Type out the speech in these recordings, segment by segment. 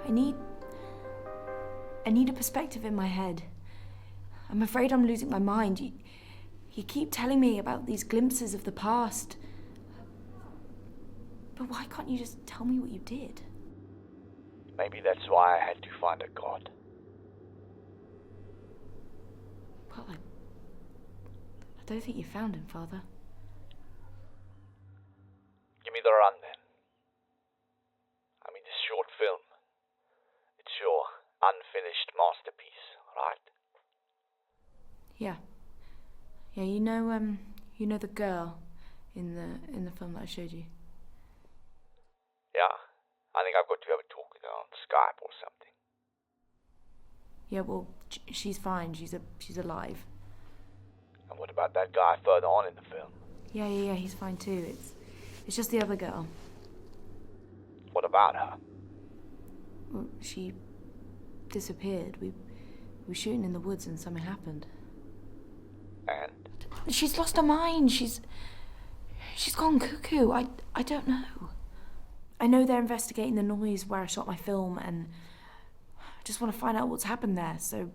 I need a perspective in my head. I'm afraid I'm losing my mind. You keep telling me about these glimpses of the past. But why can't you just tell me what you did? Maybe that's why I had to find a god. Well, I don't think you found him, Father. Give me the run then. I mean, this short film. It's your unfinished masterpiece, right? Yeah. Yeah, you know the girl in the film that I showed you? Yeah. I think I've got to have a talk with her on Skype or something. Yeah, well, she's fine. She's alive. And what about that guy further on in the film? Yeah, he's fine too. It's just the other girl. What about her? Well, she disappeared. We were shooting in the woods and something happened. And? She's lost her mind. She's gone cuckoo. I don't know. I know they're investigating the noise where I shot my film, and I just want to find out what's happened there, so...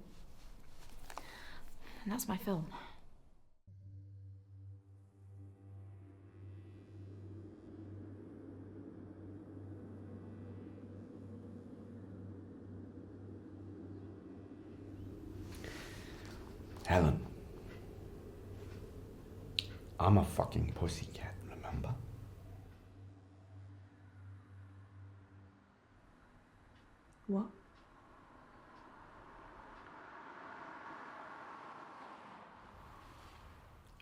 And that's my film. Helen, I'm a fucking pussycat, remember? What?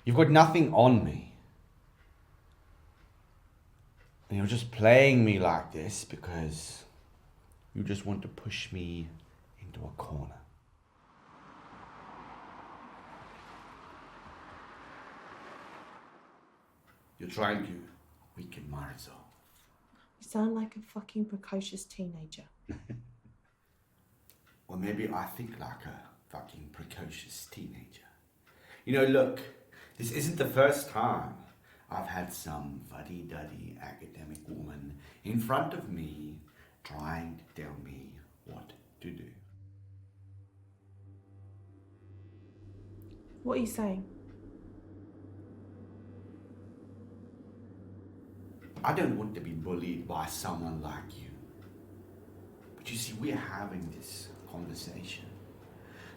You've got nothing on me. And you're just playing me like this because you just want to push me into a corner. You're trying to weaken my resolve. You sound like a fucking precocious teenager. Or maybe I think like a fucking precocious teenager. You know, look, this isn't the first time I've had some fuddy-duddy academic woman in front of me trying to tell me what to do. What are you saying? I don't want to be bullied by someone like you. But you see, we're having this conversation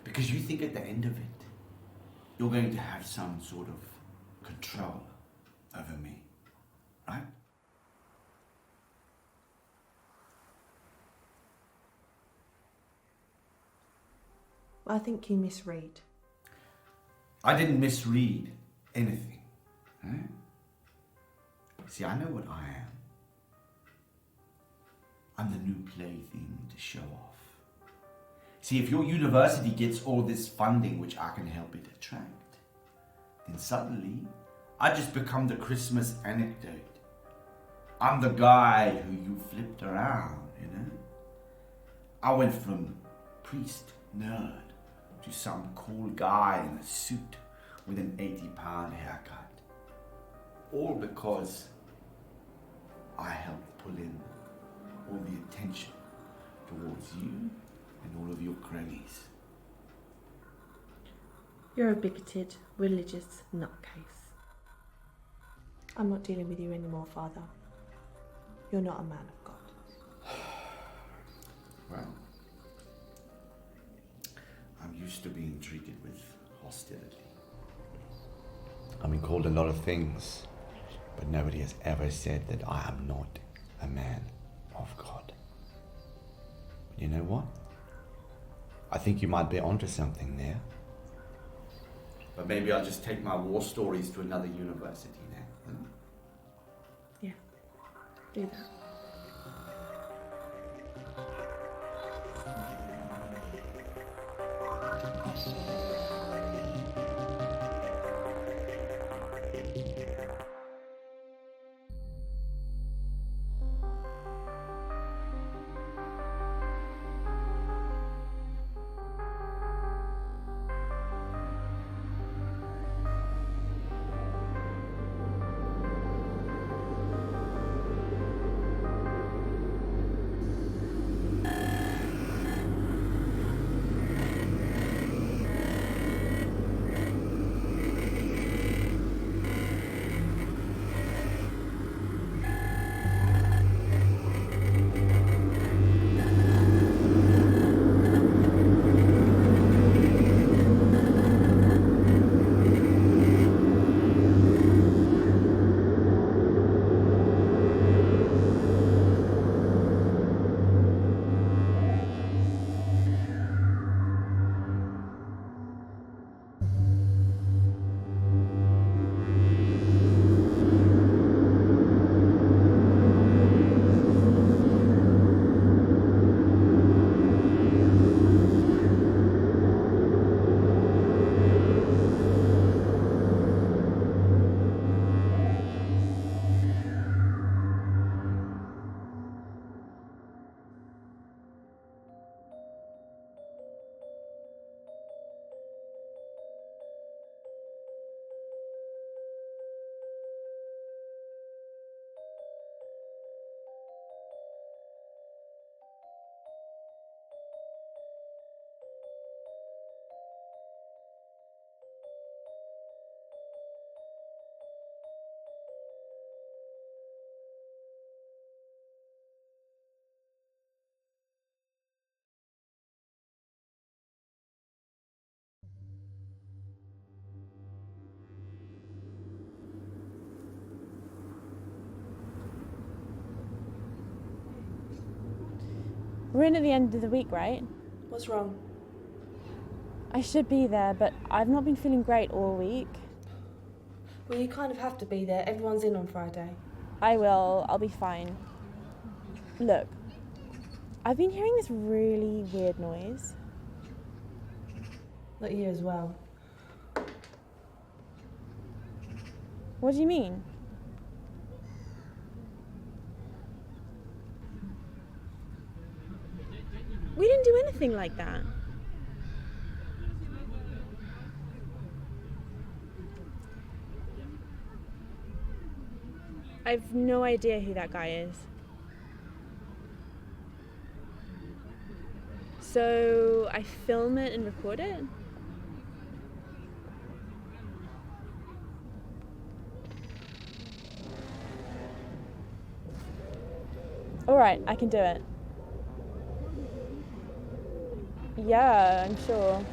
because you think at the end of it, you're going to have some sort of control over me, right? I think you misread. I didn't misread anything, right? See, I know what I am. I'm the new plaything to show off. See, if your university gets all this funding which I can help it attract, then suddenly I just become the Christmas anecdote. I'm the guy who you flipped around, you know? I went from priest, nerd, to some cool guy in a suit with an 80-pound haircut. All because I helped pull in all the attention towards you and all of your cronies. You're a bigoted, religious nutcase. I'm not dealing with you anymore, Father. You're not a man of God. Well, I'm used to being treated with hostility. I've been called a lot of things, but nobody has ever said that I am not a man of God. But you know what? I think you might be onto something there. But maybe I'll just take my war stories to another university now. Yeah, do that. We're in at the end of the week, right? What's wrong? I should be there, but I've not been feeling great all week. Well, you kind of have to be there. Everyone's in on Friday. I will. I'll be fine. Look, I've been hearing this really weird noise. Not you as well. What do you mean? We didn't do anything like that. I've no idea who that guy is. So I film it and record it? Alright, I can do it. Yeah, I'm sure.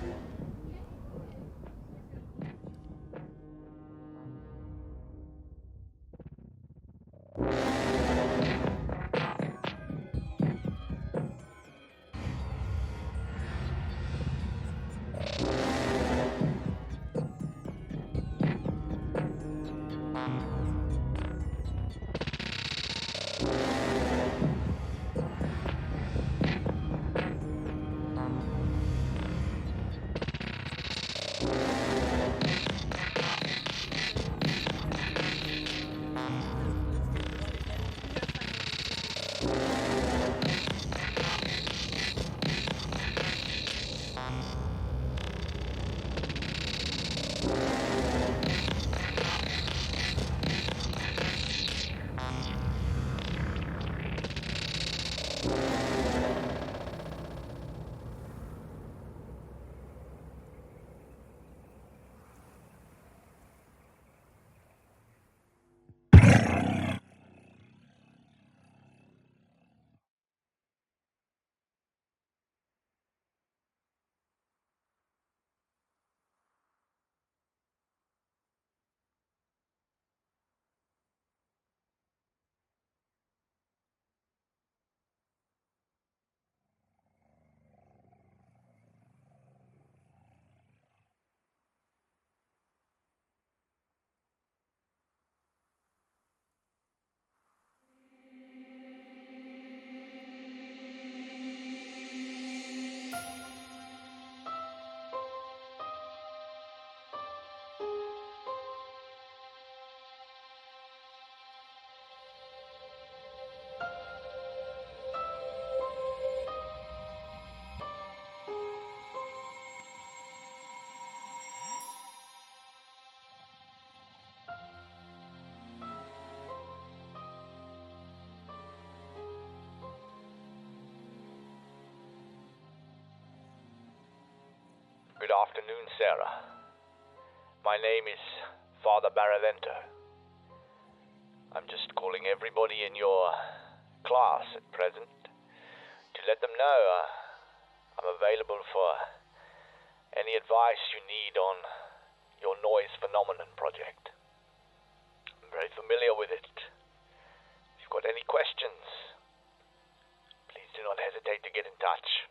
Good afternoon, Sarah. My name is Father Barcelo. I'm just calling everybody in your class at present to let them know I'm available for any advice you need on your noise phenomenon project. I'm very familiar with it. If you've got any questions, please do not hesitate to get in touch.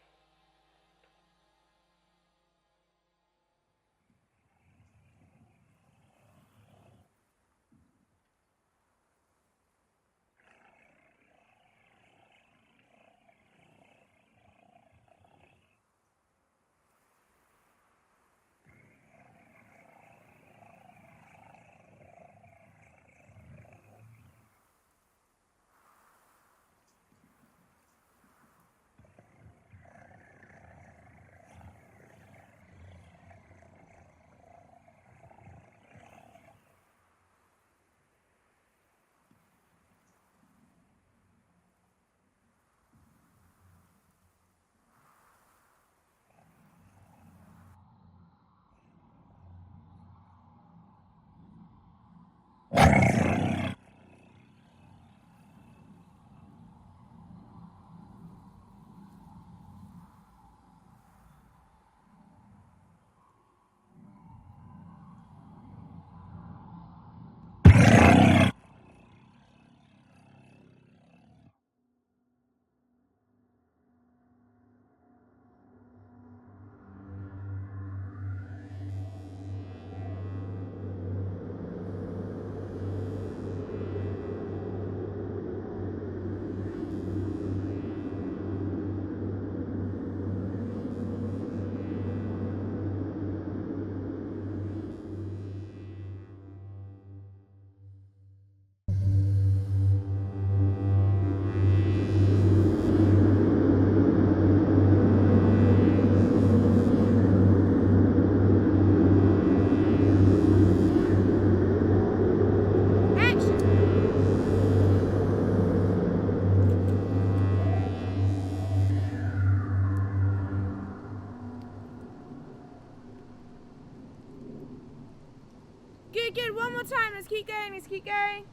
more time. Let's keep going.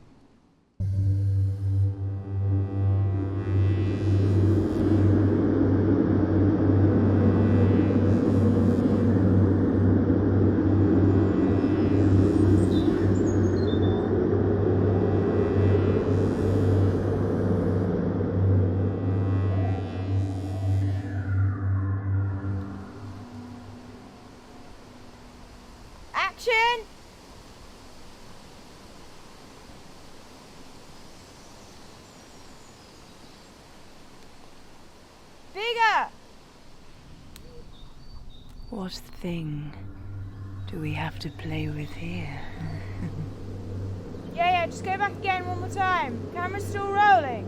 Action! Bigger! What thing do we have to play with here? Yeah, just go back again one more time. Camera's still rolling.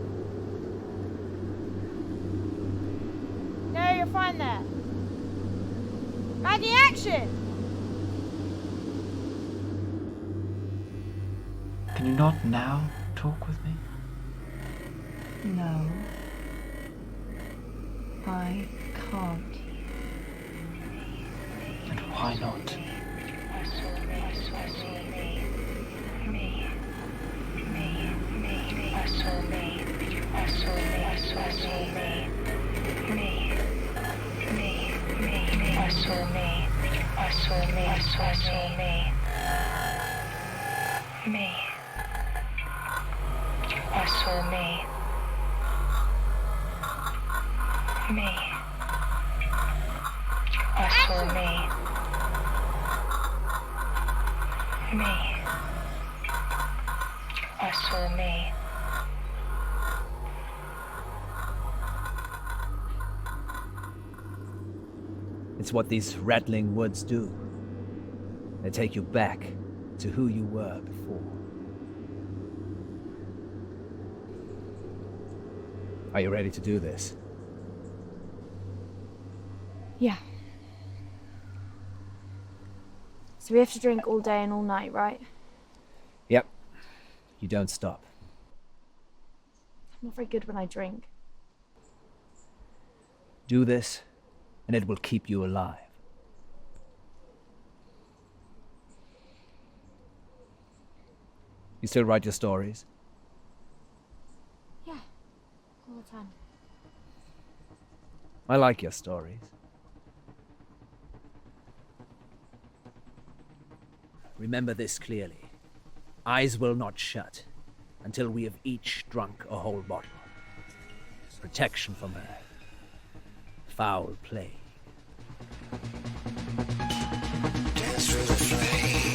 No, you're fine there. Maggie, action! Can you not now talk with me? No. I can't. And why not? It's what these rattling woods do. They take you back to who you were before. Are you ready to do this? Yeah. So we have to drink all day and all night, right? Yep. You don't stop. I'm not very good when I drink. Do this, and it will keep you alive. You still write your stories? Yeah, all the time. I like your stories. Remember this clearly. Eyes will not shut until we have each drunk a whole bottle. Protection from her foul play. Dance through the flames.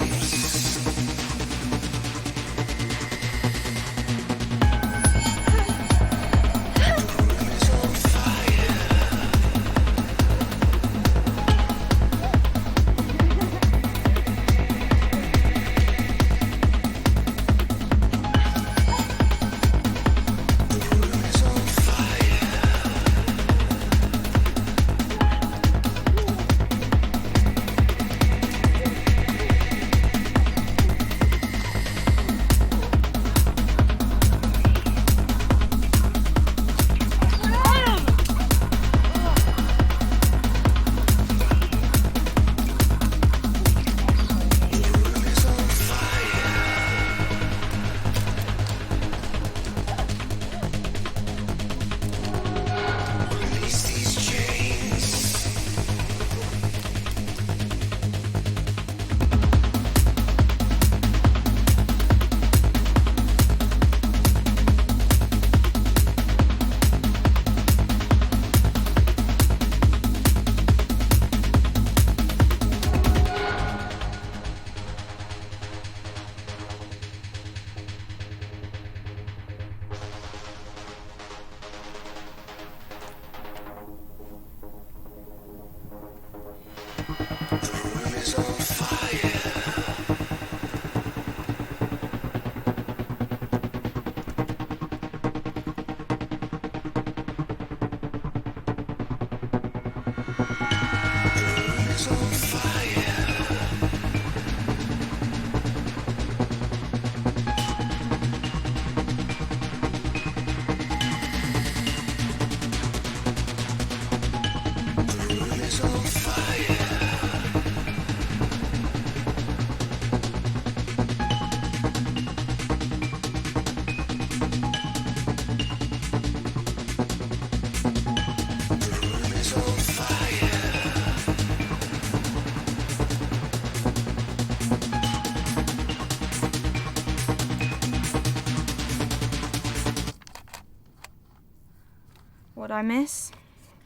What'd I miss?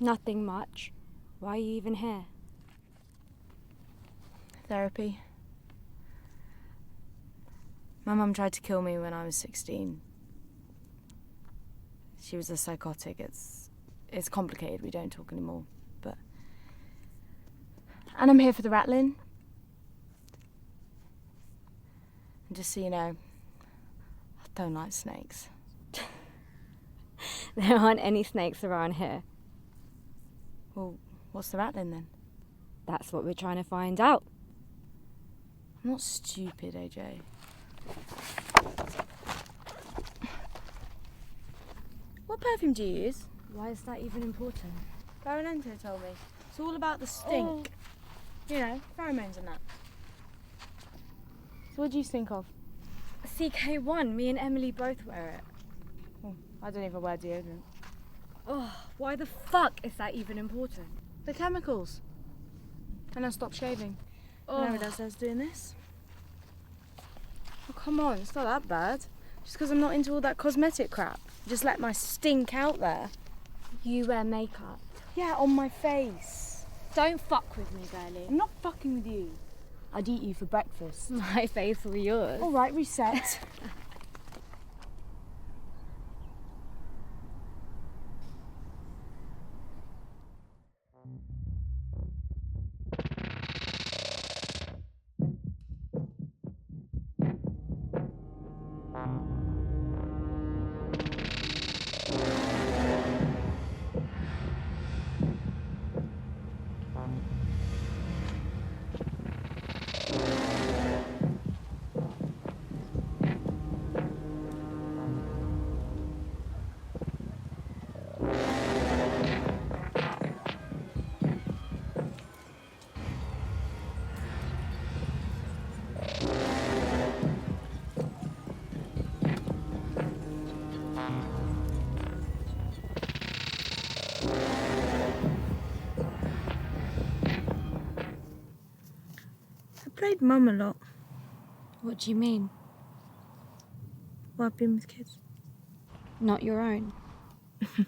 Nothing much. Why are you even here? Therapy. My mum tried to kill me when I was 16. She was a psychotic. It's complicated. We don't talk anymore. But... And I'm here for the Rattlin. And just so you know, I don't like snakes. There aren't any snakes around here. Well, what's the Rattlin then? That's what we're trying to find out. I'm not stupid, AJ. What perfume do you use? Why is that even important? Barcelo told me. It's all about the stink. You know, pheromones and that. So what do you think of? CK1, me and Emily both wear it. Oh, I don't even wear deodorant. Oh, why the fuck is that even important? The chemicals. And I stopped shaving. Oh. I never does I was doing this. Oh, come on, it's not that bad. Just because I'm not into all that cosmetic crap. Just let my stink out there. You wear makeup. Yeah, on my face. Don't fuck with me, Barely. I'm not fucking with you. I'd eat you for breakfast. My face or yours. All right, reset. I played mum a lot. What do you mean? Well, I've been with kids. Not your own?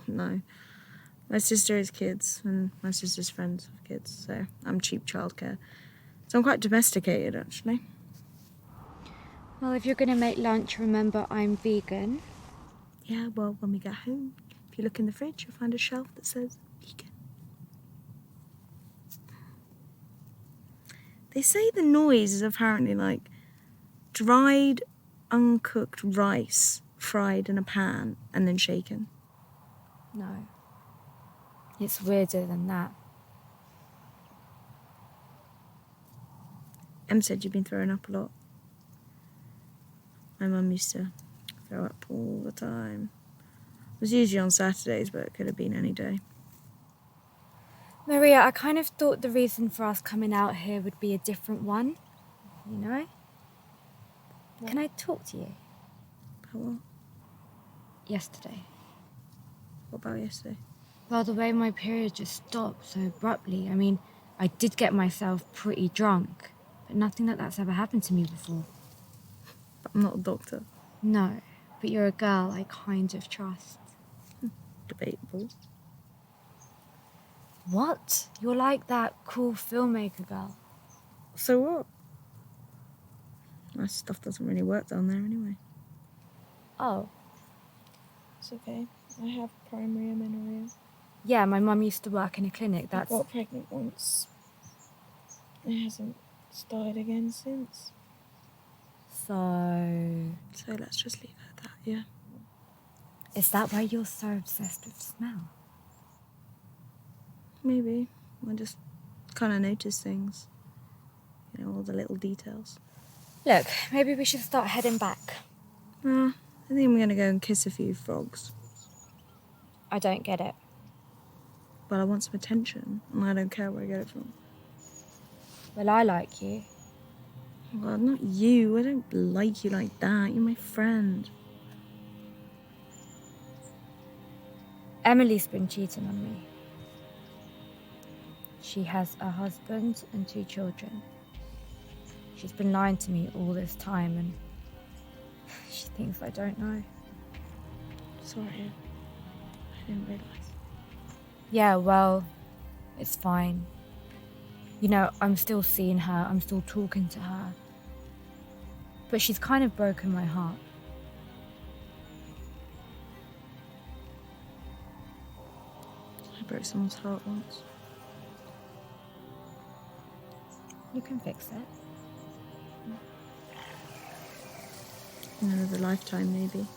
No. My sister has kids, and my sister's friends have kids, so I'm cheap childcare. So I'm quite domesticated, actually. Well, if you're going to make lunch, remember I'm vegan. Yeah, well, when we get home, if you look in the fridge, you'll find a shelf that says vegan. They say the noise is apparently like dried, uncooked rice fried in a pan and then shaken. No. It's weirder than that. Em said you've been throwing up a lot. My mum used to throw up all the time. It was usually on Saturdays, but it could have been any day. Maria, I kind of thought the reason for us coming out here would be a different one, you know? What? Can I talk to you? About what? Yesterday. What about yesterday? Well, the way my period just stopped so abruptly. I mean, I did get myself pretty drunk, but nothing like that's ever happened to me before. But I'm not a doctor. No, but you're a girl I kind of trust. Debatable. What? You're like that cool filmmaker girl. So what? My stuff doesn't really work down there anyway. Oh. It's okay. I have primary amenorrhea. Yeah, my mum used to work in a clinic. I got pregnant once. It hasn't started again since. So let's just leave it at that, yeah? Is that why you're so obsessed with smell? Maybe. I just kind of notice things. You know, all the little details. Look, maybe we should start heading back. I think I'm going to go and kiss a few frogs. I don't get it. Well, I want some attention, and I don't care where I get it from. Well, I like you. Well, not you. I don't like you like that. You're my friend. Emily's been cheating on me. She has a husband and 2 children. She's been lying to me all this time, and she thinks I don't know. Sorry. I didn't realise. Yeah, well, it's fine. You know, I'm still seeing her, I'm still talking to her. But she's kind of broken my heart. I broke someone's heart once. You can fix it. In another lifetime, maybe.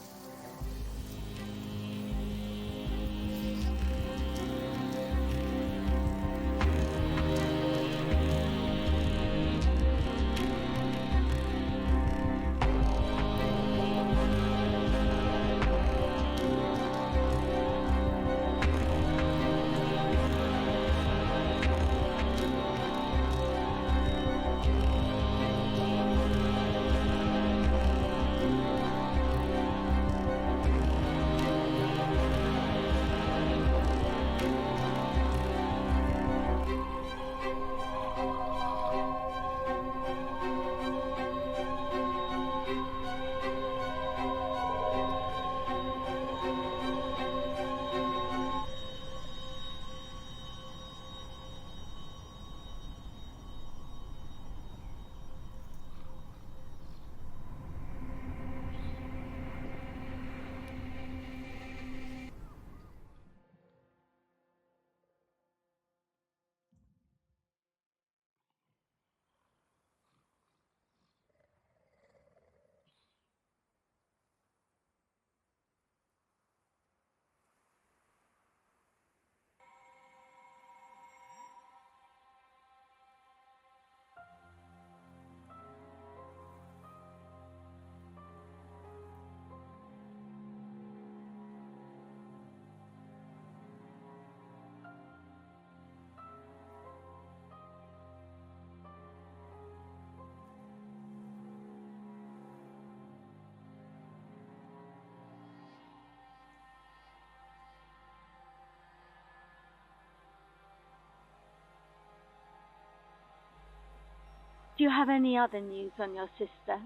Do you have any other news on your sister?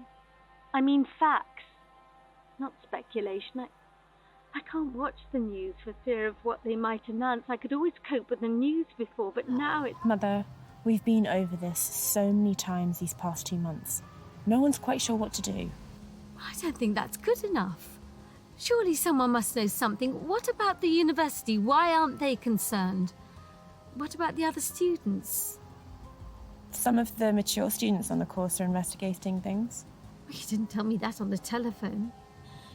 I mean facts, not speculation. I can't watch the news for fear of what they might announce. I could always cope with the news before, but now it's... Mother, we've been over this so many times these past 2 months. No one's quite sure what to do. I don't think that's good enough. Surely someone must know something. What about the university? Why aren't they concerned? What about the other students? Some of the mature students on the course are investigating things. You didn't tell me that on the telephone.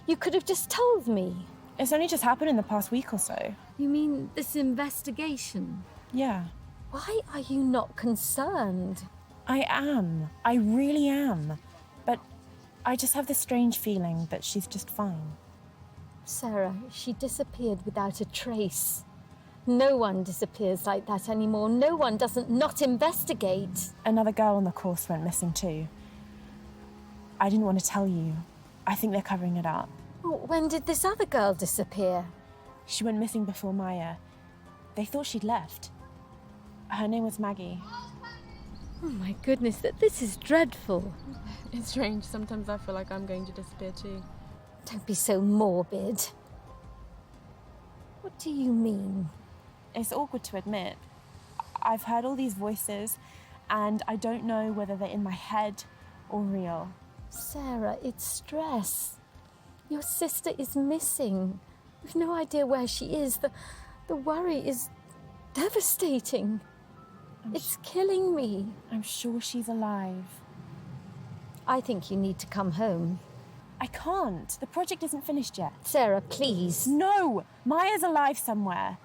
You could have just told me. It's only just happened in the past week or so. You mean this investigation? Yeah. Why are you not concerned? I am. I really am. But I just have this strange feeling that she's just fine. Sarah, she disappeared without a trace. No one disappears like that anymore. No one doesn't not investigate. Another girl on the course went missing too. I didn't want to tell you. I think they're covering it up. When did this other girl disappear? She went missing before Maya. They thought she'd left. Her name was Maggie. Oh my goodness, this is dreadful. It's strange. Sometimes I feel like I'm going to disappear too. Don't be so morbid. What do you mean? It's awkward to admit. I've heard all these voices, and I don't know whether they're in my head or real. Sarah, it's stress. Your sister is missing. We've no idea where she is. The worry is devastating. It's killing me. I'm sure she's alive. I think you need to come home. I can't. The project isn't finished yet. Sarah, please. No! Maya's alive somewhere.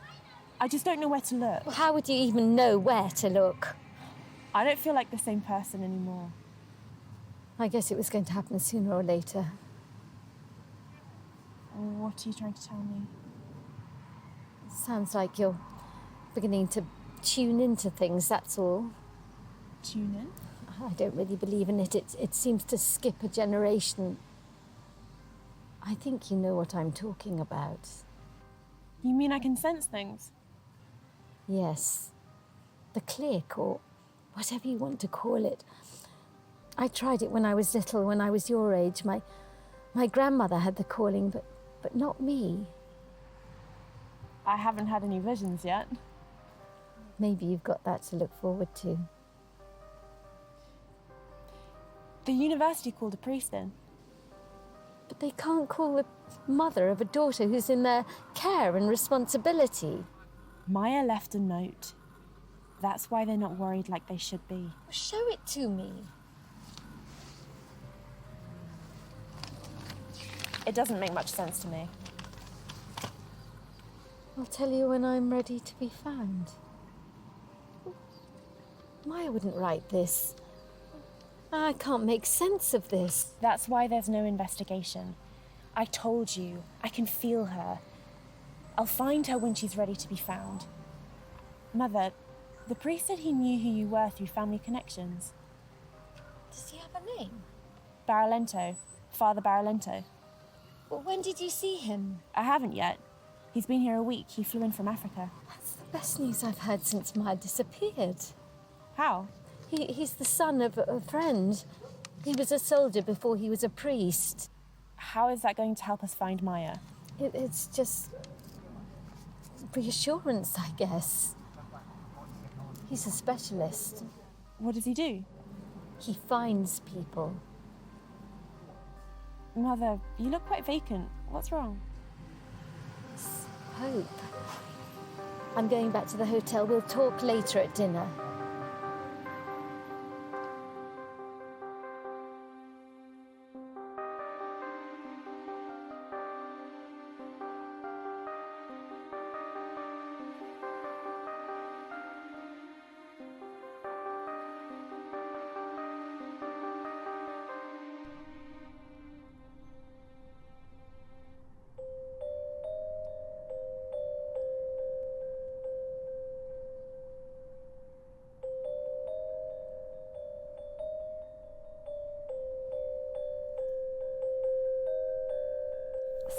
I just don't know where to look. Well, how would you even know where to look? I don't feel like the same person anymore. I guess it was going to happen sooner or later. What are you trying to tell me? Sounds like you're beginning to tune into things, that's all. Tune in? I don't really believe in it. It seems to skip a generation. I think you know what I'm talking about. You mean I can sense things? Yes. The click, or whatever you want to call it. I tried it when I was little, when I was your age. My grandmother had the calling, but not me. I haven't had any visions yet. Maybe you've got that to look forward to. The university called a priest in. But they can't call the mother of a daughter who's in their care and responsibility. Maya left a note. That's why they're not worried like they should be. Show it to me. It doesn't make much sense to me. I'll tell you when I'm ready to be found. Maya wouldn't write this. I can't make sense of this. That's why there's no investigation. I told you, I can feel her. I'll find her when she's ready to be found. Mother, the priest said he knew who you were through family connections. Does he have a name? Barolento. Father Barolento. Well, when did you see him? I haven't yet. He's been here a week. He flew in from Africa. That's the best news I've heard since Maya disappeared. How? He's the son of a friend. He was a soldier before he was a priest. How is that going to help us find Maya? It's just reassurance, I guess. He's a specialist. What does he do? He finds people. Mother, you look quite vacant. What's wrong? It's hope. I'm going back to the hotel. We'll talk later at dinner.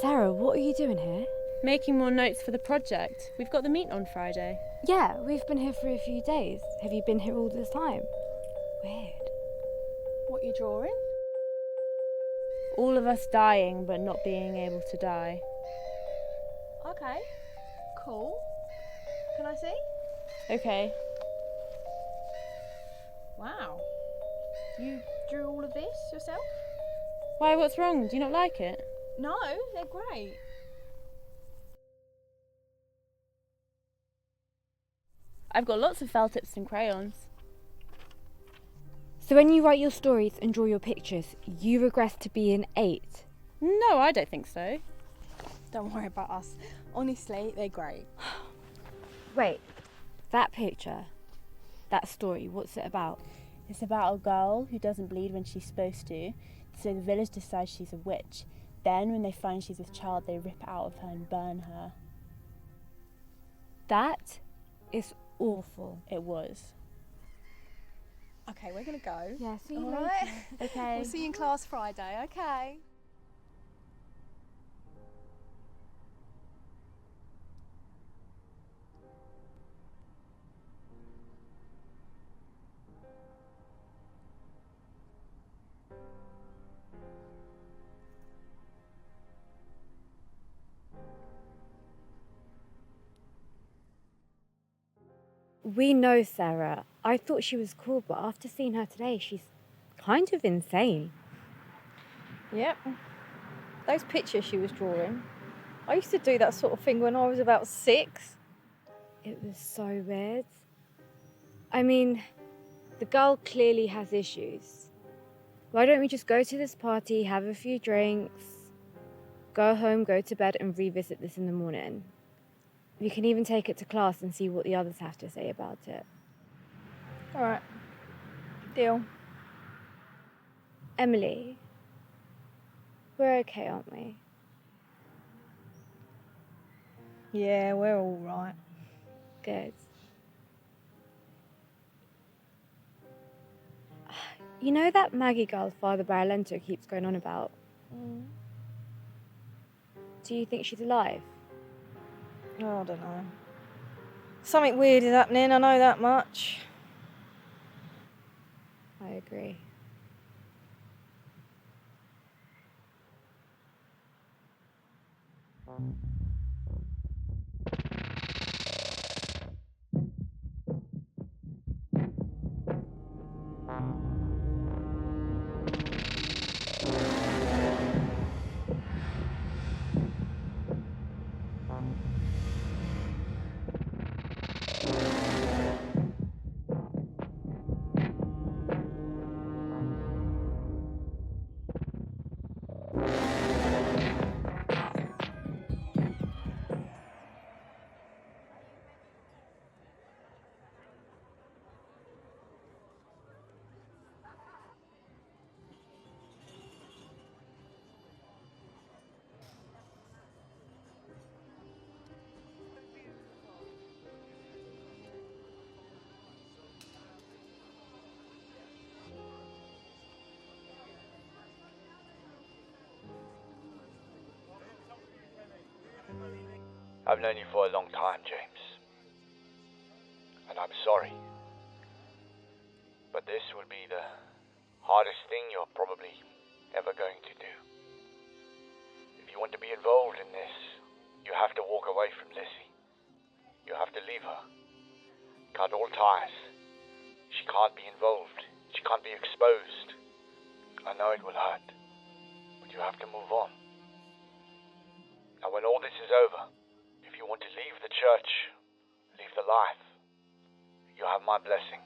Sarah, what are you doing here? Making more notes for the project. We've got the meet on Friday. Yeah, we've been here for a few days. Have you been here all this time? Weird. What are you drawing? All of us dying but not being able to die. Okay, cool. Can I see? Okay. Wow. You drew all of this yourself? Why, what's wrong? Do you not like it? No, they're great. I've got lots of felt tips and crayons. So when you write your stories and draw your pictures, you regress to be an 8? No, I don't think so. Don't worry about us. Honestly, they're great. Wait, that picture, that story, what's it about? It's about a girl who doesn't bleed when she's supposed to, so the village decides she's a witch. Then, when they find she's with child, they rip it out of her and burn her. That is awful. It was. Okay, we're gonna go. Yeah, see you all later. Right? Okay. We'll see you in class Friday, okay? We know Sarah. I thought she was cool, but after seeing her today, she's kind of insane. Yep. Those pictures she was drawing. I used to do that sort of thing when I was about 6. It was so weird. I mean, the girl clearly has issues. Why don't we just go to this party, have a few drinks, go home, go to bed, and revisit this in the morning? We can even take it to class and see what the others have to say about it. All right. Deal. Emily, we're okay, aren't we? Yeah, we're all right. Good. You know that Maggie girl Father Barolento keeps going on about? Do you think she's alive? Oh, I don't know. Something weird is happening, I know that much. I agree. I've known you for a long time, James. And I'm sorry. But this would be the hardest thing you're probably ever going to do. If you want to be involved in this, you have to walk away from Lizzie. You have to leave her. Cut all ties. She can't be involved. She can't be exposed. I know it will hurt, but you have to move on. Now when all this is over, if you want to leave the church, leave the life, you have my blessing.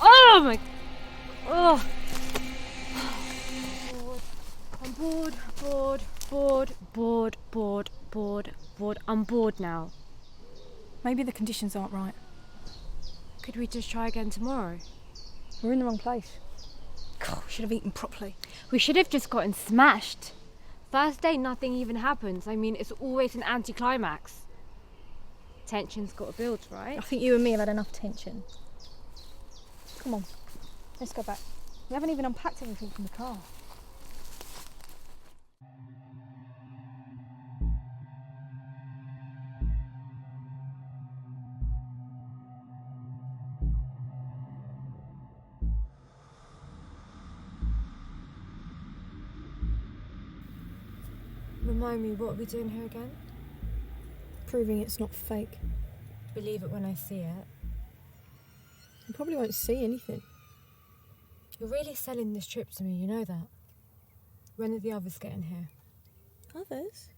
Oh my... Oh. I'm bored. I'm bored now. Maybe the conditions aren't right. Could we just try again tomorrow? We're in the wrong place. God, we should have eaten properly. We should have just gotten smashed. First day, nothing even happens. I mean, it's always an anticlimax. Tension's got to build, right? I think you and me have had enough tension. Come on, let's go back. We haven't even unpacked everything from the car. Remind me, what are we doing here again? Proving it's not fake. Believe it when I see it. You probably won't see anything. You're really selling this trip to me, you know that. When are the others getting here? Others?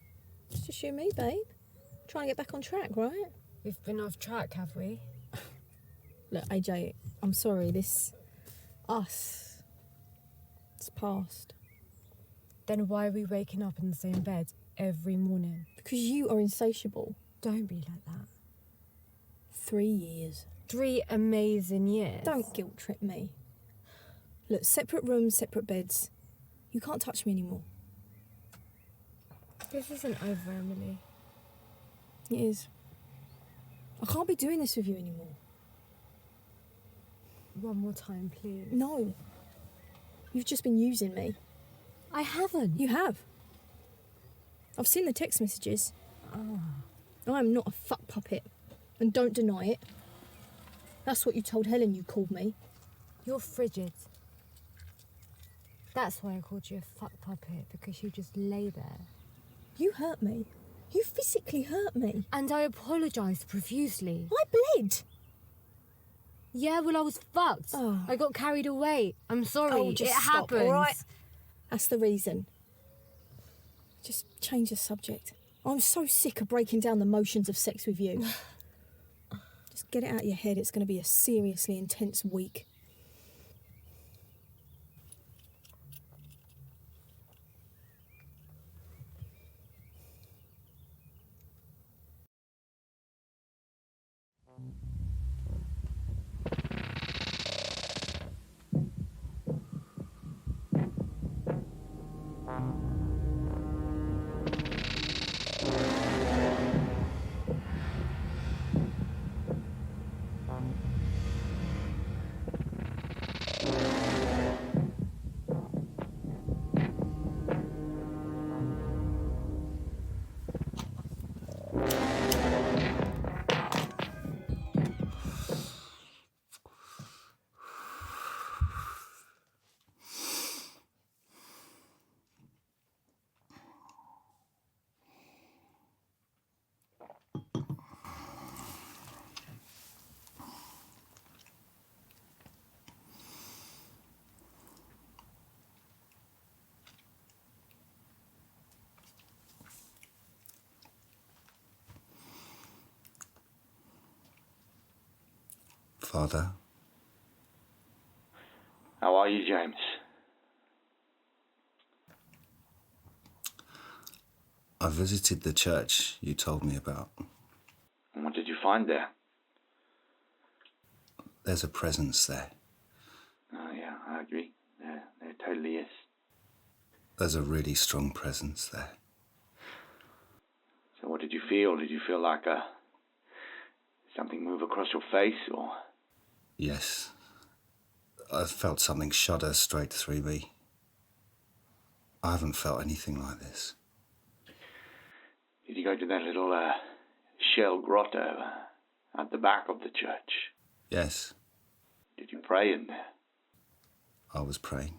It's just you and me, babe. Trying to get back on track, right? We've been off track, have we? Look, AJ, I'm sorry, this... us... it's past. Then why are we waking up in the same bed every morning? Because you are insatiable. Don't be like that. 3 years. 3 amazing years. Don't guilt trip me. Look, separate rooms, separate beds. You can't touch me anymore. This isn't over, Emily. It is. I can't be doing this with you anymore. One more time, please. No. You've just been using me. I haven't. You have. I've seen the text messages. I am not a fuck puppet. And don't deny it. That's what you told Helen you called me. You're frigid. That's why I called you a fuck puppet, because you just lay there. You hurt me. You physically hurt me. And I apologised profusely. I bled. Yeah, well, I was fucked. Oh. I got carried away. I'm sorry. Oh, just it stop, happens. all right? That's the reason. Just change the subject. I'm so sick of breaking down the motions of sex with you. Just get it out of your head. It's going to be a seriously intense week. Father? How are you, James? I visited the church you told me about. And what did you find there? There's a presence there. Oh, yeah, I agree. There totally is. There's a really strong presence there. So what did you feel? Did you feel like something move across your face, or...? Yes. I felt something shudder straight through me. I haven't felt anything like this. Did you go to that little shell grotto at the back of the church? Yes. Did you pray in there? I was praying.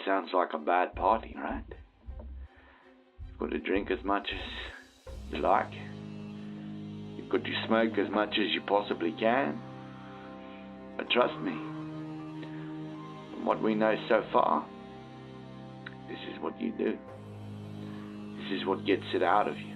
sounds like a bad party, right? You've got to drink as much as you like. You've got to smoke as much as you possibly can. But trust me, from what we know so far, this is what you do. This is what gets it out of you.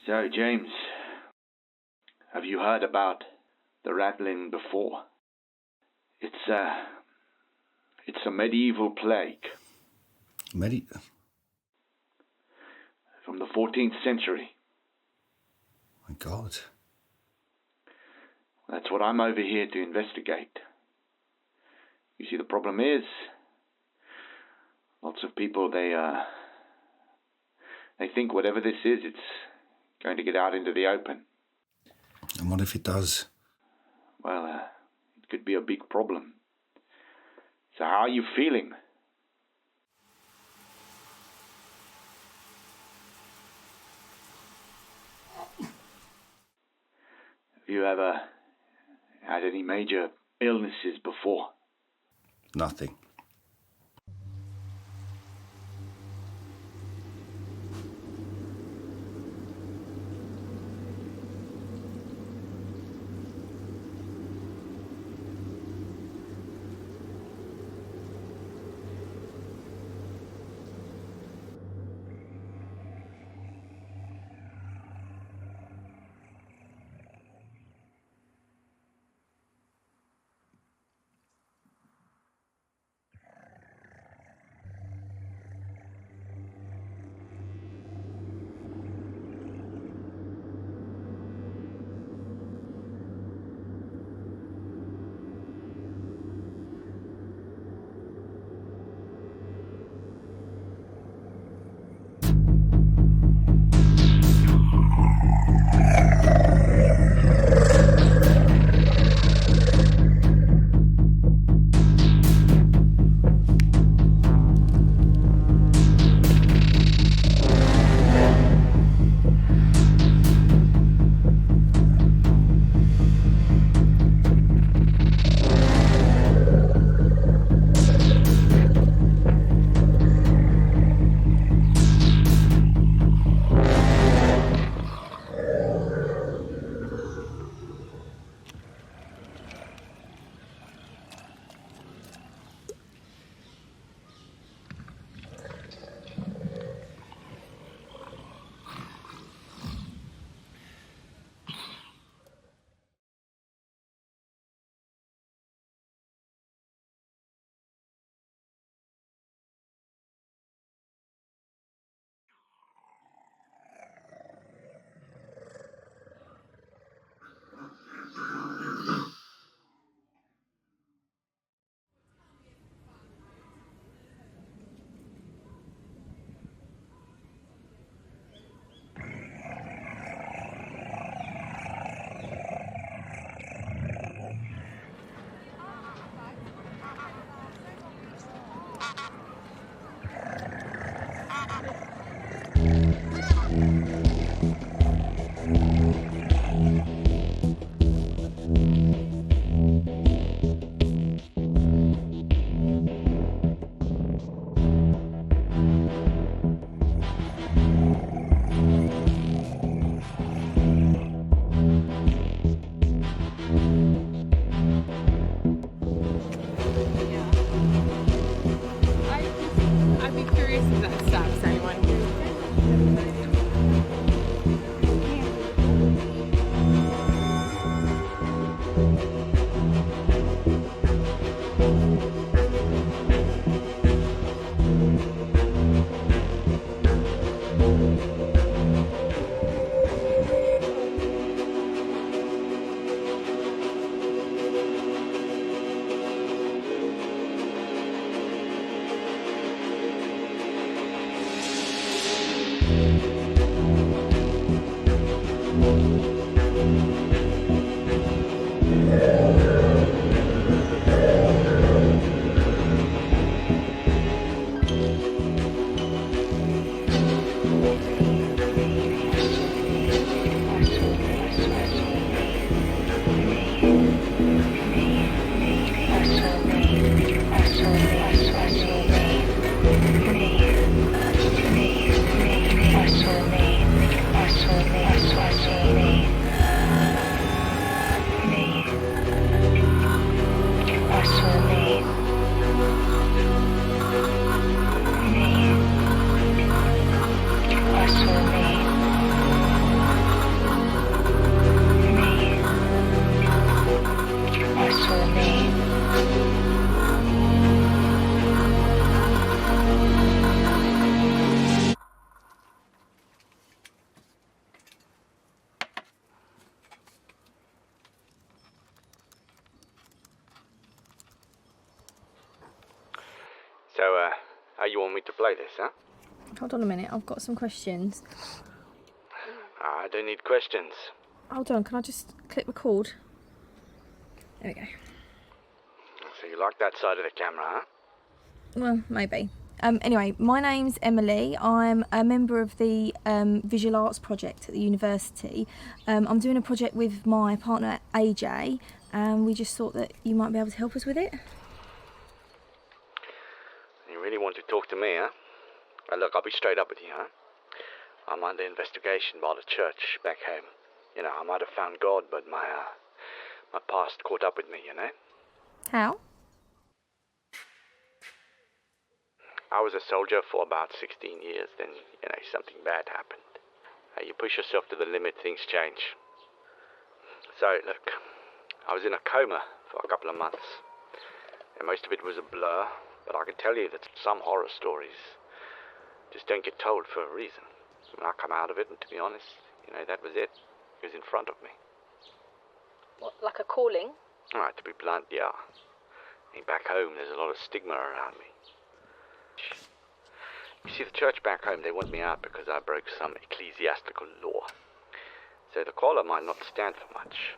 So, James, have you heard about the Rattlin before? It's a medieval plague. From the 14th century. My God. That's what I'm over here to investigate. You see, the problem is, lots of people, they think whatever this is, it's going to get out into the open. And what if it does? Well, it could be a big problem. So how are you feeling? Have you ever had any major illnesses before? Nothing. So, how you want me to play this, huh? Hold on a minute, I've got some questions. I don't need questions. Hold on, can I just click record? There we go. So you like that side of the camera, huh? Well, maybe. Anyway, my name's Emily. I'm a member of the Visual Arts Project at the university. I'm doing a project with my partner AJ, and we just thought that you might be able to help us with it. You really want to talk to me, huh? Look, I'll be straight up with you, huh? I'm under investigation by the church back home. You know, I might have found God, but my past caught up with me, you know? How? I was a soldier for about 16 years, then, you know, something bad happened. You push yourself to the limit, things change. So, look, I was in a coma for a couple of months. And most of it was a blur, but I can tell you that some horror stories just don't get told for a reason. When I come out of it, and to be honest, you know, that was it. It was in front of me. What, like a calling? Alright, to be blunt, yeah. I mean, back home, there's a lot of stigma around me. You see, the church back home, they want me out because I broke some ecclesiastical law. So the collar might not stand for much,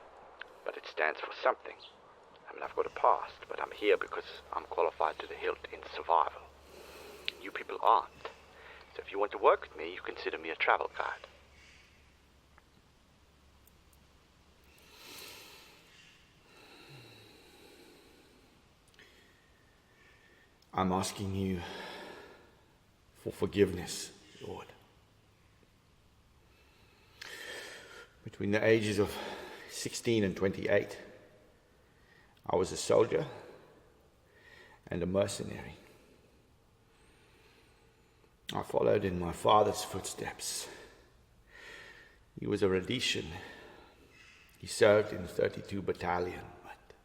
but it stands for something. I mean, I've got a past, but I'm here because I'm qualified to the hilt in survival. You people aren't. So if you want to work with me, you consider me a travel guide. I'm asking you for forgiveness, Lord. Between the ages of 16 and 28, I was a soldier and a mercenary. I followed in my father's footsteps. He was a Rhodesian. He served in the 32 Battalion, but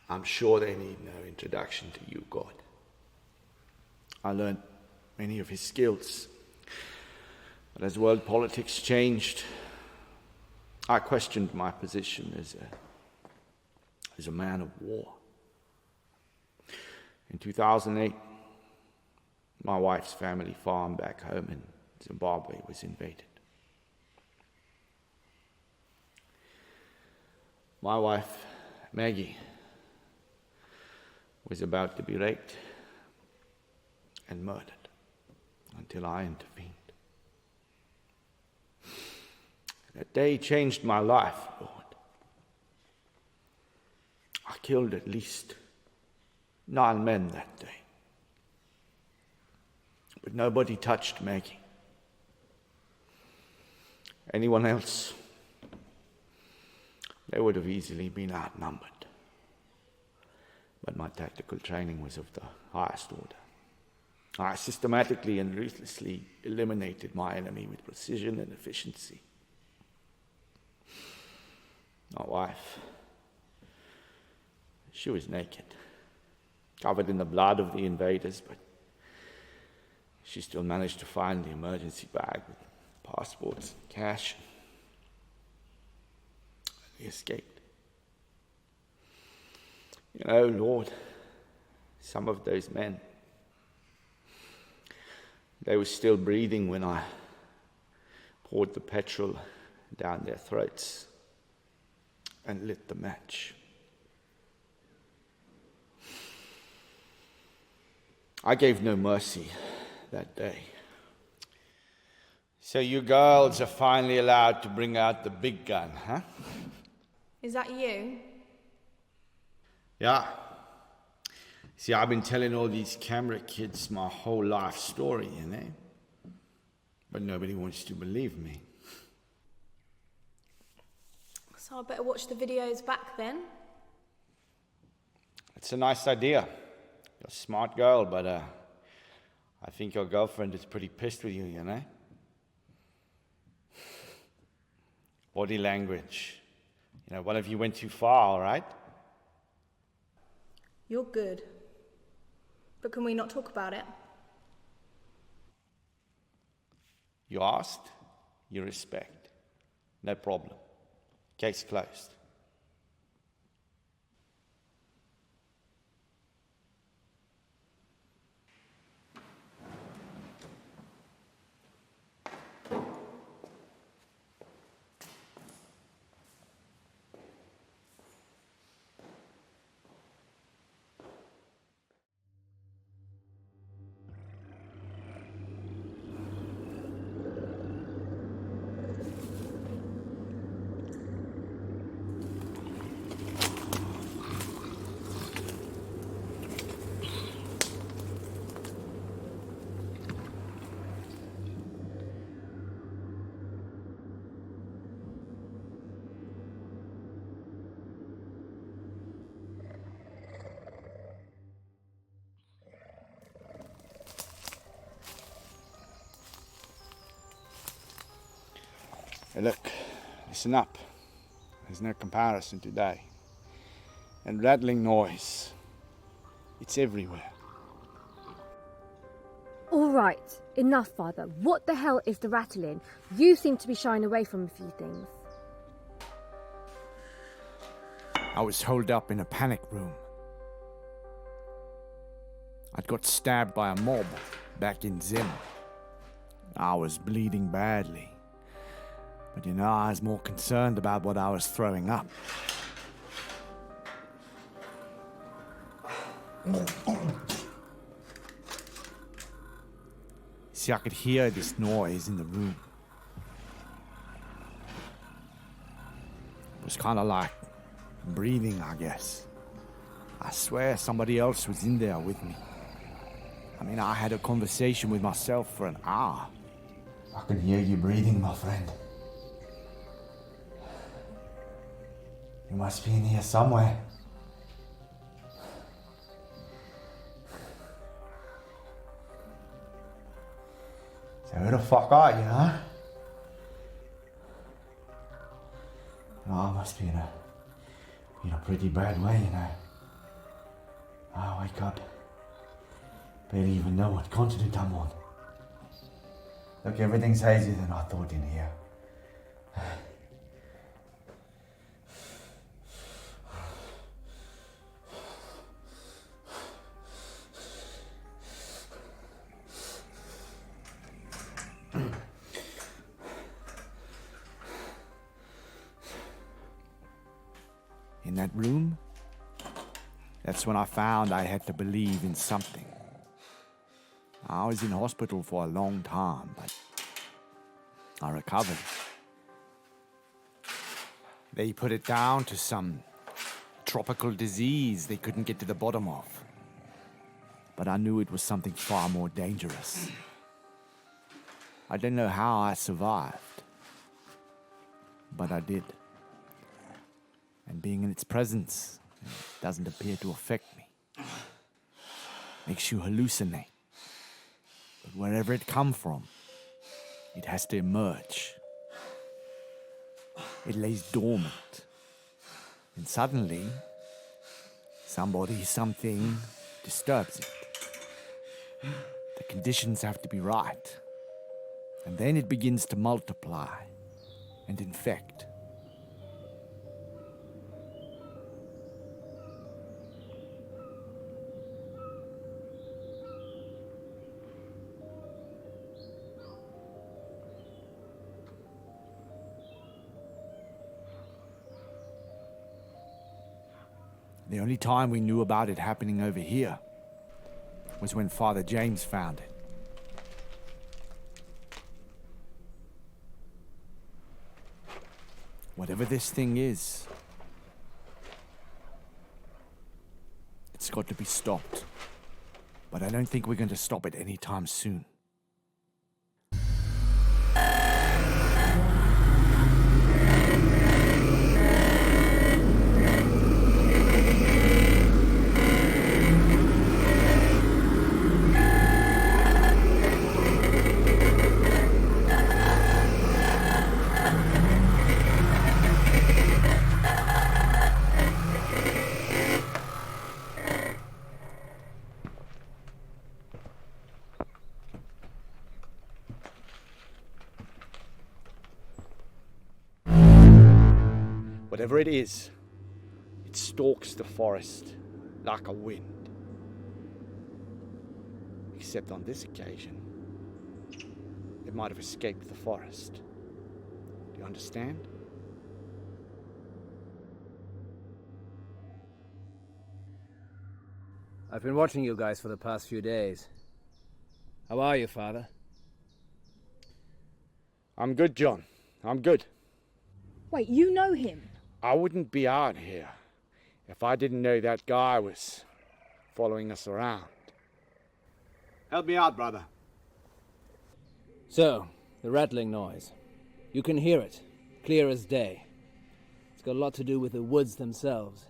I'm sure they need no introduction to you, God. I learned many of his skills, but as world politics changed, I questioned my position as a man of war. In 2008, my wife's family farm back home in Zimbabwe was invaded. My wife, Maggie, was about to be raped and murdered until I intervened. That day changed my life, Lord. I killed at least 9 men that day. But nobody touched Maggie. Anyone else, they would have easily been outnumbered. But my tactical training was of the highest order. I systematically and ruthlessly eliminated my enemy with precision and efficiency. My wife, she was naked. covered in the blood of the invaders, but she still managed to find the emergency bag with passports and cash. They escaped. You know, Lord, some of those men, they were still breathing when I poured the petrol down their throats and lit the match. I gave no mercy that day. So you girls are finally allowed to bring out the big gun, huh? Is that you? Yeah. See, I've been telling all these camera kids my whole life story, you know? But nobody wants to believe me. So I better watch the videos back then. It's a nice idea. You're a smart girl, but I think your girlfriend is pretty pissed with you, you know? Body language. You know, one of you went too far, all right? You're good. But can we not talk about it? You asked, you respect. No problem. Case closed. Hey, look, listen up. There's no comparison today. And rattling noise, it's everywhere. All right, enough, Father. What the hell is the rattling? You seem to be shying away from a few things. I was holed up in a panic room. I'd got stabbed by a mob back in Zim. I was bleeding badly. But you know, I was more concerned about what I was throwing up. See, I could hear this noise in the room. It was kind of like breathing, I guess. I swear somebody else was in there with me. I mean, I had a conversation with myself for an hour. I can hear you breathing, my friend. You must be in here somewhere. So who the fuck are you, huh? Oh, I must be in a pretty bad way, you know. I wake up. Barely even know what continent I'm on. Look, everything's hazier than I thought in here. In that room, that's when I found I had to believe in something. I was in hospital for a long time, but I recovered. They put it down to some tropical disease they couldn't get to the bottom of. But I knew it was something far more dangerous. I don't know how I survived, but I did. And being in its presence doesn't appear to affect me. Makes you hallucinate. But wherever it comes from, it has to emerge. It lays dormant. And suddenly, somebody, something disturbs it. The conditions have to be right. And then it begins to multiply and infect. The only time we knew about it happening over here was when Father James found it. Whatever this thing is, it's got to be stopped. But I don't think we're going to stop it anytime soon. Whatever it is, it stalks the forest like a wind. Except on this occasion, it might have escaped the forest. Do you understand? I've been watching you guys for the past few days. How are you, Father? I'm good, John. I'm good. Wait, you know him? I wouldn't be out here if I didn't know that guy was following us around. Help me out, brother. So, the rattling noise. You can hear it, clear as day. It's got a lot to do with the woods themselves.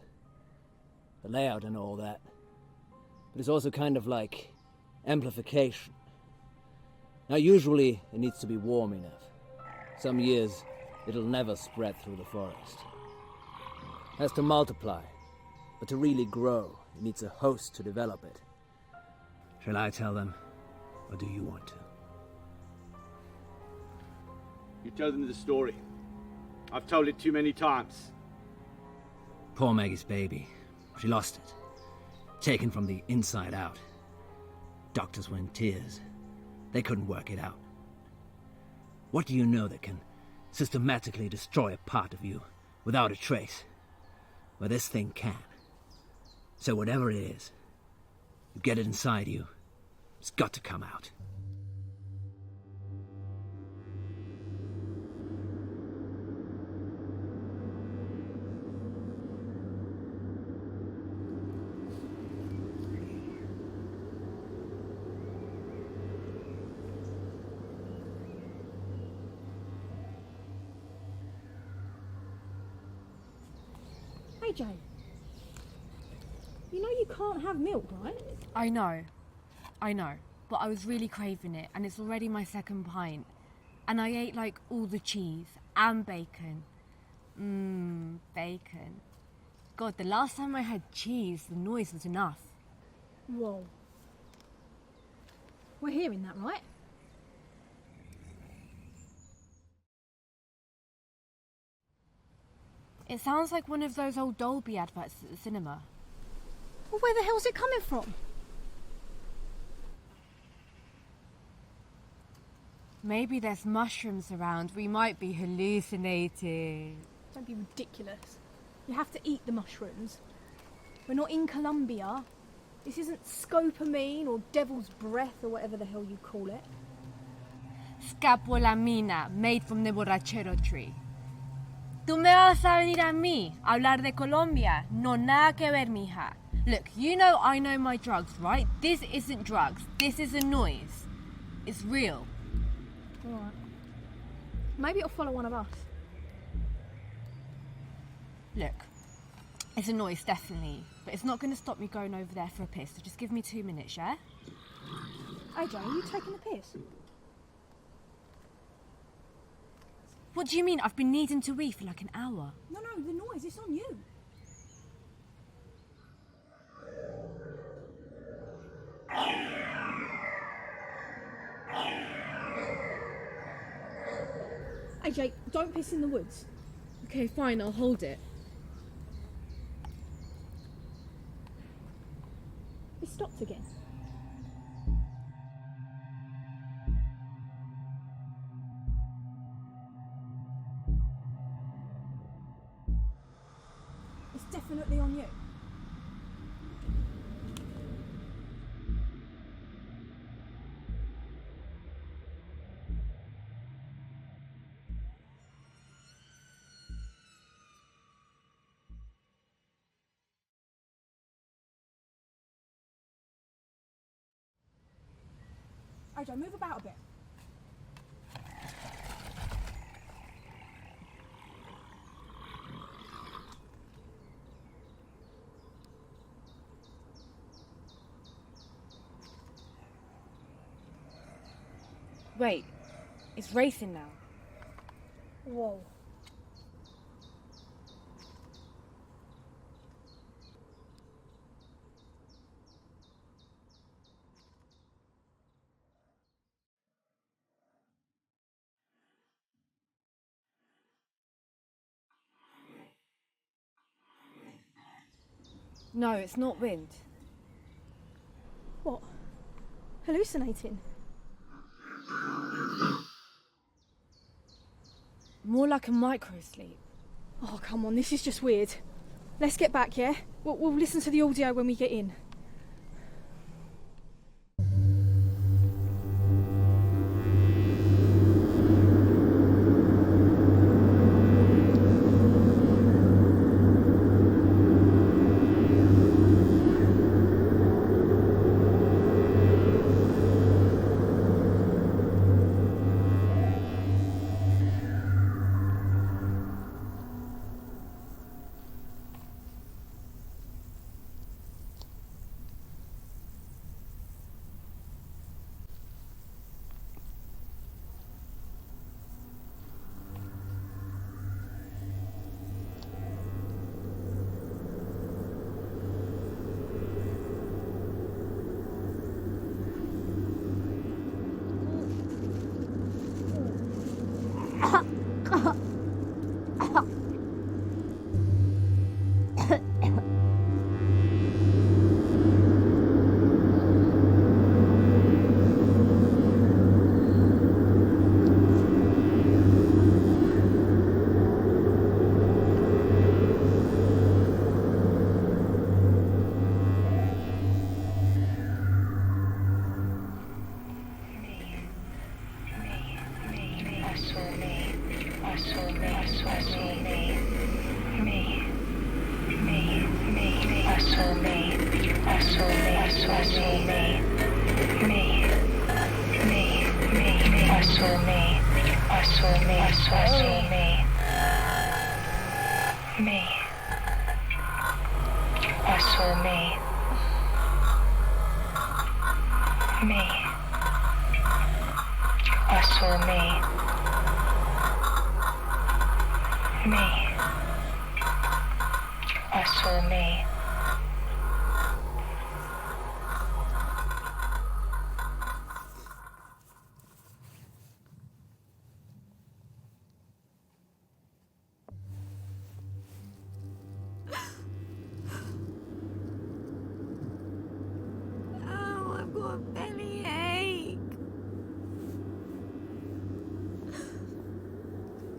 The layout and all that. But it's also kind of like amplification. Now, usually it needs to be warm enough. Some years, it'll never spread through the forest. It has to multiply, but to really grow, it needs a host to develop it. Shall I tell them, or do you want to? You tell them the story. I've told it too many times. Poor Maggie's baby. She lost it. Taken from the inside out. Doctors were in tears. They couldn't work it out. What do you know that can systematically destroy a part of you without a trace? Well, this thing can. So whatever it is, you get it inside you, it's got to come out. Hey, Jay. You know you can't have milk, right? I know. But I was really craving it, and it's already my second pint. And I ate, like, all the cheese and bacon. Bacon. God, the last time I had cheese, the noise was enough. Whoa. We're hearing that, right? It sounds like one of those old Dolby adverts at the cinema. Well, where the hell's it coming from? Maybe there's mushrooms around. We might be hallucinating. Don't be ridiculous. You have to eat the mushrooms. We're not in Colombia. This isn't scopamine or devil's breath or whatever the hell you call it. Scapolamina, made from the borrachero tree. Tú me vas a venir a mí a hablar de Colombia. No, nada que ver, mija. Look, you know I know my drugs, right? This isn't drugs. This is a noise. It's real. Alright. Maybe it'll follow one of us. Look, it's a noise, definitely. But it's not going to stop me going over there for a piss, so just give me 2 minutes, yeah? Hey, Jay, are you taking a piss? What do you mean? I've been needing to wee for like an hour. No, the noise, it's on you. AJ, don't piss in the woods. Okay, fine, I'll hold it. It stopped again. It's definitely on you. AJ, move about a bit. Wait, it's racing now. Whoa. No, it's not wind. What? Hallucinating? More like a micro-sleep. Oh, come on, this is just weird. Let's get back, yeah? We'll listen to the audio when we get in.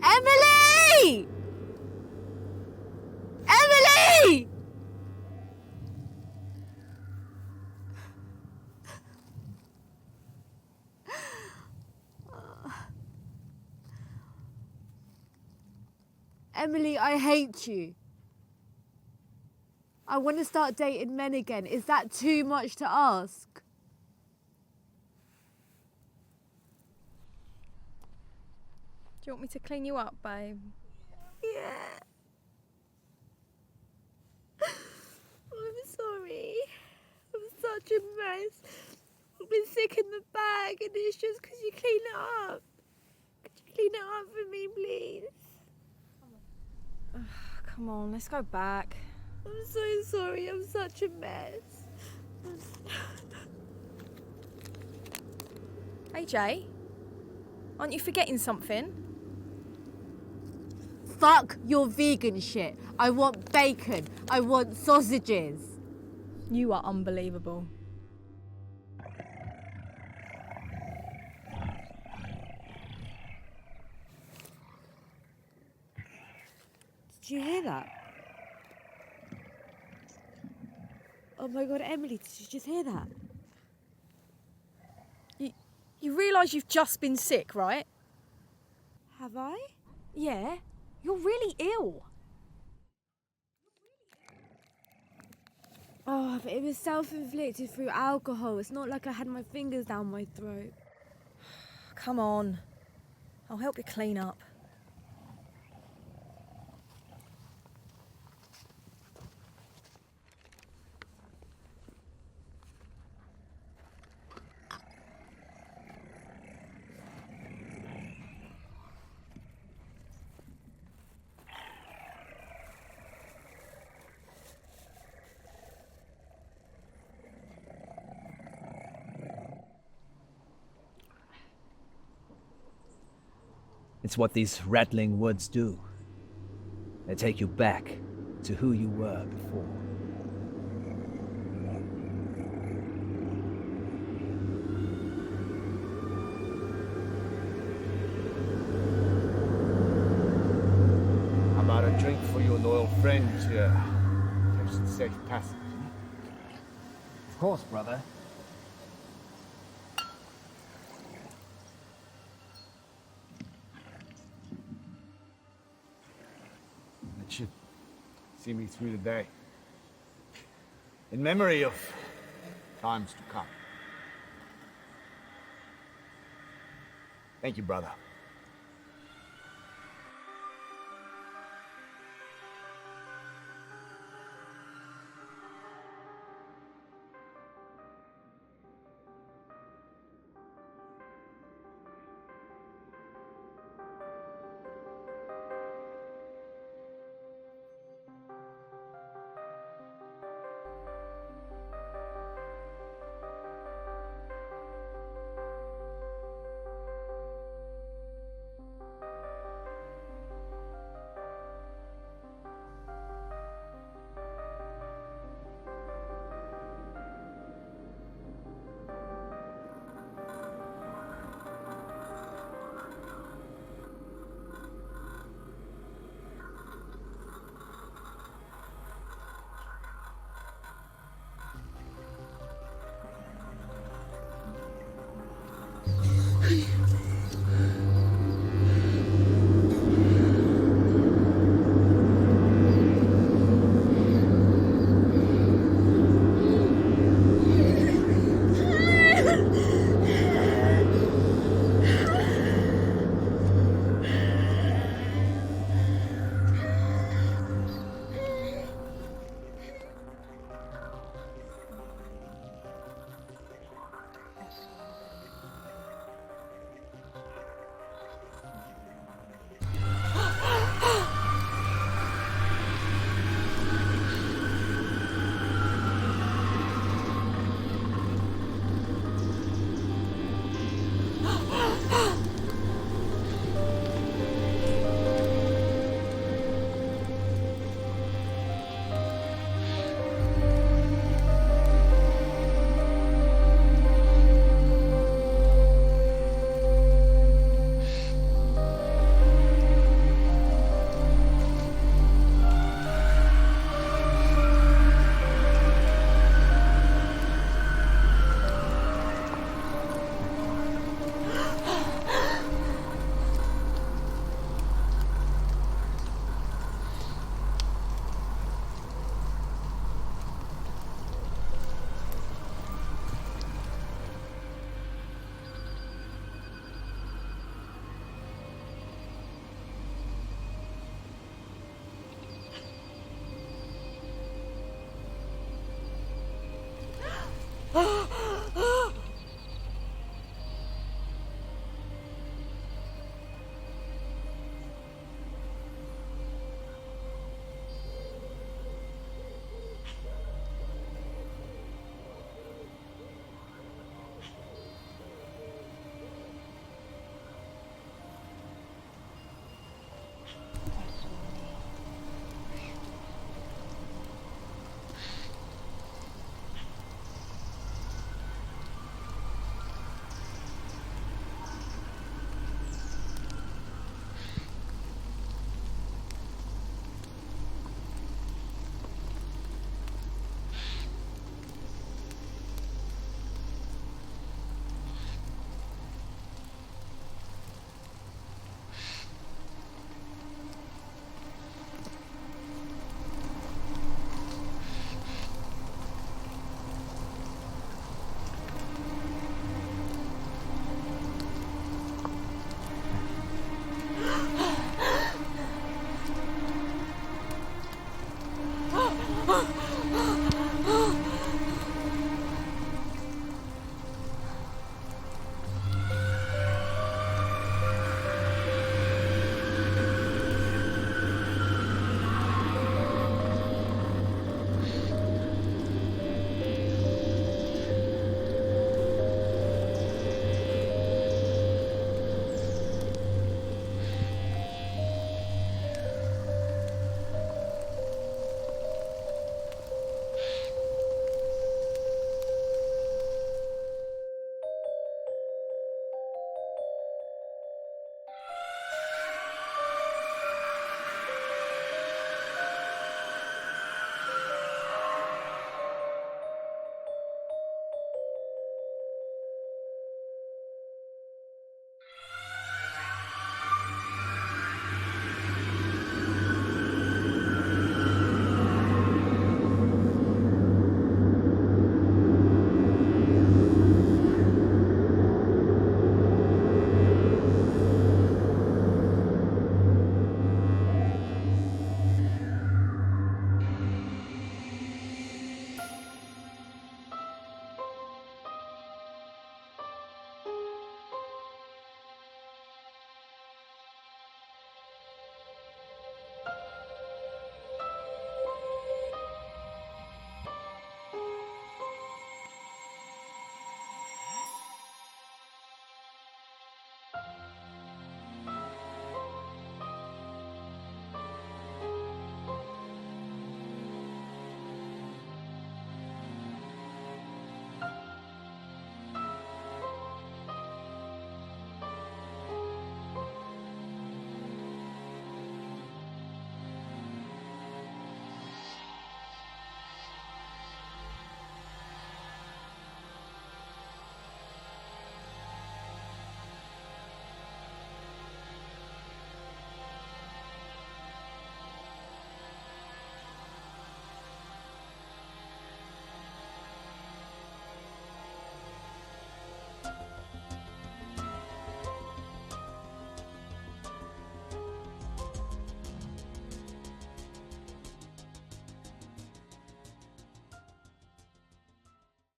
Emily! Emily! Emily, I hate you. I want to start dating men again. Is that too much to ask? Do you want me to clean you up, babe? Yeah. I'm sorry. I'm such a mess. I've been sick in the bag and it's just because you clean it up. Could you clean it up for me, please? Come on, let's go back. I'm so sorry. I'm such a mess. AJ, aren't you forgetting something? Fuck your vegan shit. I want bacon. I want sausages. You are unbelievable. Did you hear that? Oh my god, Emily, did you just hear that? You realise you've just been sick, right? Have I? Yeah. You're really ill. Oh, but it was self-inflicted through alcohol. It's not like I had my fingers down my throat. Come on. I'll help you clean up. It's what these rattling woods do. They take you back to who you were before. How about a drink for your loyal friend to catch the safe passage? Of course, brother. That should see me through the day. In memory of times to come. Thank you, brother.